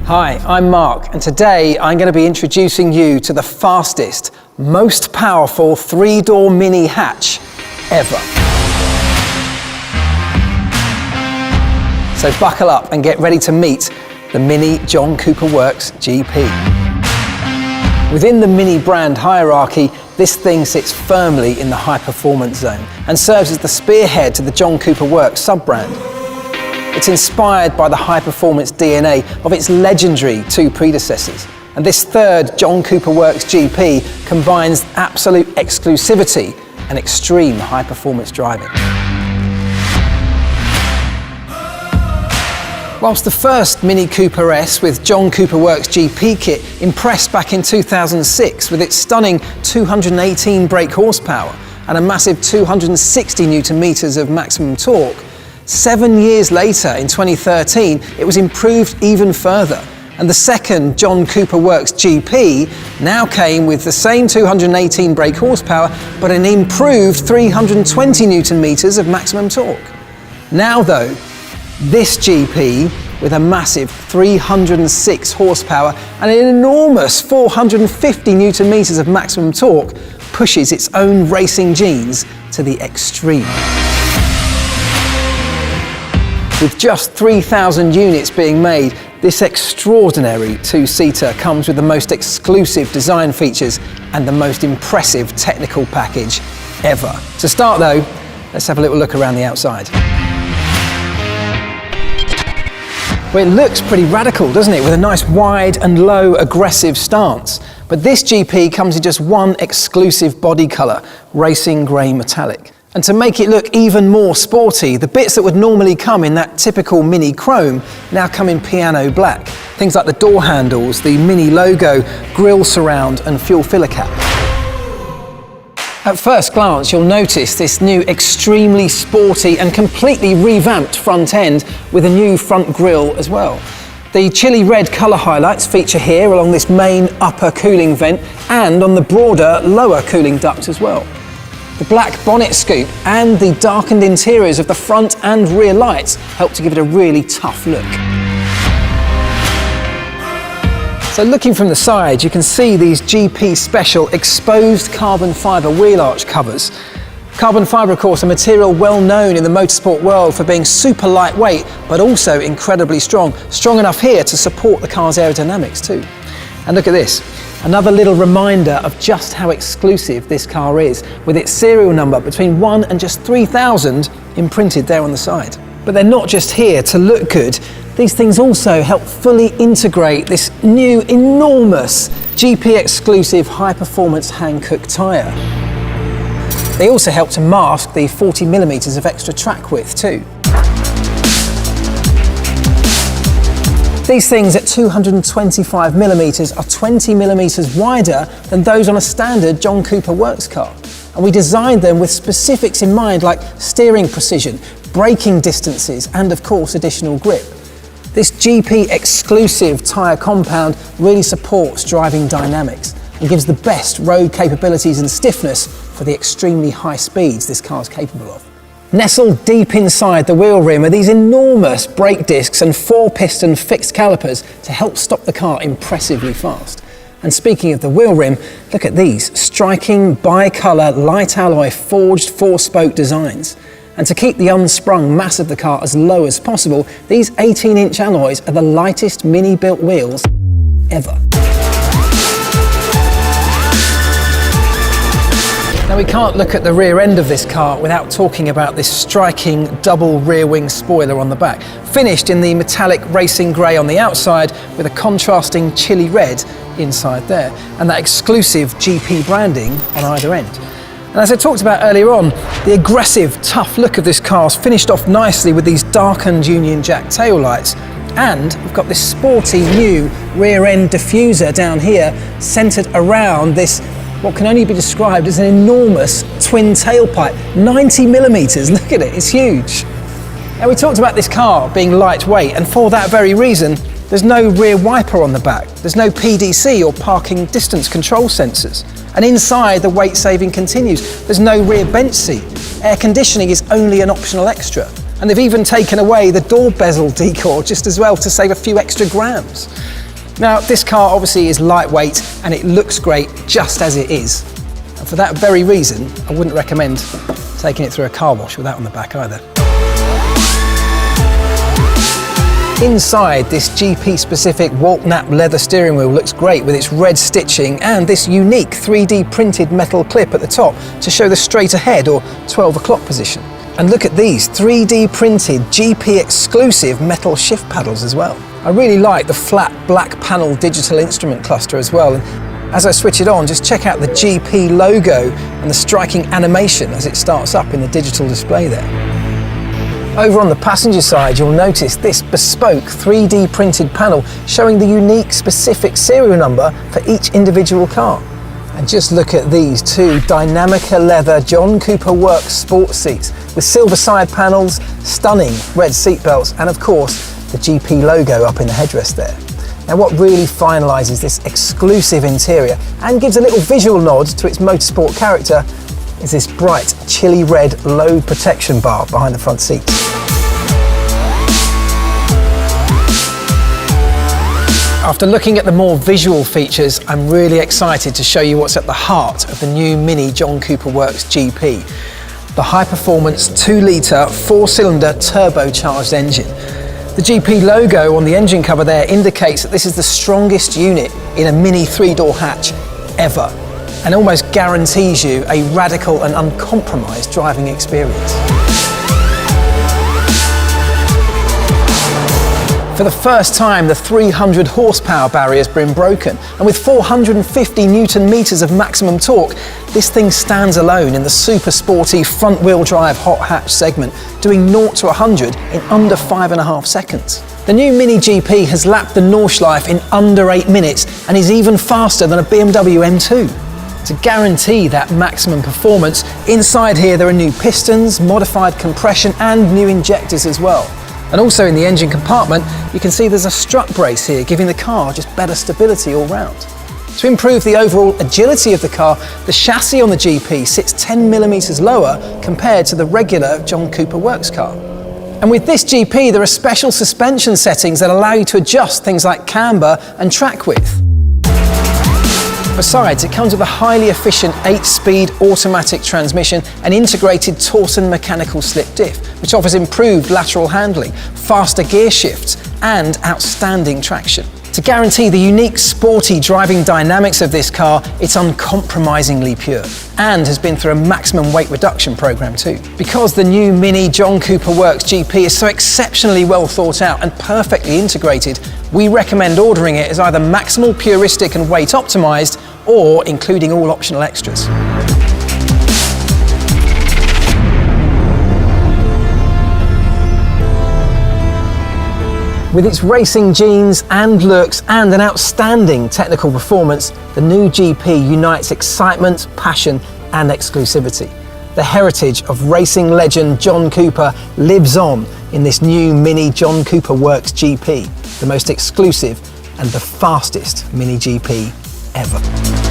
Hi, I'm Mark, and today I'm going to be introducing you to the fastest, most powerful three-door mini hatch ever. So buckle up and get ready to meet the Mini John Cooper Works GP. Within the Mini brand hierarchy, this thing sits firmly in the high-performance zone and serves as the spearhead to the John Cooper Works sub-brand. It's inspired by the high-performance DNA of its legendary two predecessors. And this third John Cooper Works GP combines absolute exclusivity and extreme high-performance driving. Whilst the first Mini Cooper S with John Cooper Works GP kit impressed back in 2006 with its stunning 218 brake horsepower and a massive 260 Newton meters of maximum torque, 7 years later, in 2013, it was improved even further. And the second John Cooper Works GP now came with the same 218 brake horsepower, but an improved 320 Newton meters of maximum torque. Now though, this GP, with a massive 306 horsepower and an enormous 450 Newton meters of maximum torque, pushes its own racing genes to the extreme. With just 3,000 units being made, this extraordinary two-seater comes with the most exclusive design features and the most impressive technical package ever. To start though, let's have a little look around the outside. Well, it looks pretty radical, doesn't it? With a nice wide and low aggressive stance. But this GP comes in just one exclusive body colour, racing grey metallic. And to make it look even more sporty, the bits that would normally come in that typical Mini chrome now come in piano black. Things like the door handles, the Mini logo, grille surround and fuel filler cap. At first glance, you'll notice this new extremely sporty and completely revamped front end with a new front grille as well. The chili red colour highlights feature here along this main upper cooling vent and on the broader lower cooling duct as well. The black bonnet scoop and the darkened interiors of the front and rear lights help to give it a really tough look. So looking from the side, you can see these GP Special exposed carbon fibre wheel arch covers. Carbon fibre, of course, a material well known in the motorsport world for being super lightweight, but also incredibly strong. Strong enough here to support the car's aerodynamics too. And look at this. Another little reminder of just how exclusive this car is, with its serial number between 1 and just 3,000 imprinted there on the side. But they're not just here to look good. These things also help fully integrate this new enormous GP exclusive high-performance Hankook tyre. They also help to mask the 40mm of extra track width too. These things at 225mm are 20mm wider than those on a standard John Cooper Works car. And we designed them with specifics in mind like steering precision, braking distances and of course additional grip. This GP exclusive tyre compound really supports driving dynamics and gives the best road capabilities and stiffness for the extremely high speeds this car's capable of. Nestled deep inside the wheel rim are these enormous brake discs and 4-piston fixed calipers to help stop the car impressively fast. And speaking of the wheel rim, look at these striking bi-colour light alloy forged 4-spoke designs. And to keep the unsprung mass of the car as low as possible, these 18-inch alloys are the lightest Mini built wheels ever. Now we can't look at the rear end of this car without talking about this striking double rear wing spoiler on the back, finished in the metallic racing grey on the outside with a contrasting chili red inside there, and that exclusive GP branding on either end. And as I talked about earlier on, the aggressive, tough look of this car is finished off nicely with these darkened Union Jack taillights. And we've got this sporty new rear end diffuser down here, centred around this what can only be described as an enormous twin tailpipe, 90mm, look at it, it's huge. Now we talked about this car being lightweight, and for that very reason, there's no rear wiper on the back, there's no PDC or parking distance control sensors. And inside, the weight saving continues. There's no rear bench seat. Air conditioning is only an optional extra. And they've even taken away the door bezel decor just as well to save a few extra grams. Now, this car obviously is lightweight and it looks great just as it is. And for that very reason, I wouldn't recommend taking it through a car wash with that on the back either. Inside, this GP-specific Walt-Knapp leather steering wheel looks great with its red stitching and this unique 3D printed metal clip at the top to show the straight ahead or 12 o'clock position. And look at these 3D printed GP exclusive metal shift paddles as well. I really like the flat black panel digital instrument cluster as well. And as I switch it on, just check out the GP logo and the striking animation as it starts up in the digital display there. Over on the passenger side, you'll notice this bespoke 3D printed panel showing the unique specific serial number for each individual car. And just look at these two Dynamica leather John Cooper Works sports seats with silver side panels, stunning red seat belts, and of course, the GP logo up in the headrest there. Now what really finalises this exclusive interior and gives a little visual nod to its motorsport character is this bright chili red load protection bar behind the front seats. After looking at the more visual features, I'm really excited to show you what's at the heart of the new Mini John Cooper Works GP. The high-performance 2-litre 4-cylinder turbocharged engine. The GP logo on the engine cover there indicates that this is the strongest unit in a Mini 3-door hatch ever, and almost guarantees you a radical and uncompromised driving experience. For the first time, the 300 horsepower barrier has been broken, and with 450 Newton meters of maximum torque, this thing stands alone in the super sporty front-wheel drive hot hatch segment, doing 0 to 100 in under 5.5 seconds. The new Mini GP has lapped the Nordschleife in under 8 minutes and is even faster than a BMW M2. To guarantee that maximum performance, inside here there are new pistons, modified compression and new injectors as well. And also in the engine compartment, you can see there's a strut brace here, giving the car just better stability all round. To improve the overall agility of the car, the chassis on the GP sits 10mm lower compared to the regular John Cooper Works car. And with this GP, there are special suspension settings that allow you to adjust things like camber and track width. Besides, it comes with a highly efficient 8-speed automatic transmission and integrated Torsen mechanical slip diff, which offers improved lateral handling, faster gear shifts, and outstanding traction. To guarantee the unique sporty driving dynamics of this car, it's uncompromisingly pure and has been through a maximum weight reduction program too. Because the new Mini John Cooper Works GP is so exceptionally well thought out and perfectly integrated, we recommend ordering it as either maximal puristic and weight optimized or including all optional extras. With its racing genes and looks and an outstanding technical performance, the new GP unites excitement, passion and exclusivity. The heritage of racing legend John Cooper lives on in this new Mini John Cooper Works GP, the most exclusive and the fastest Mini GP ever.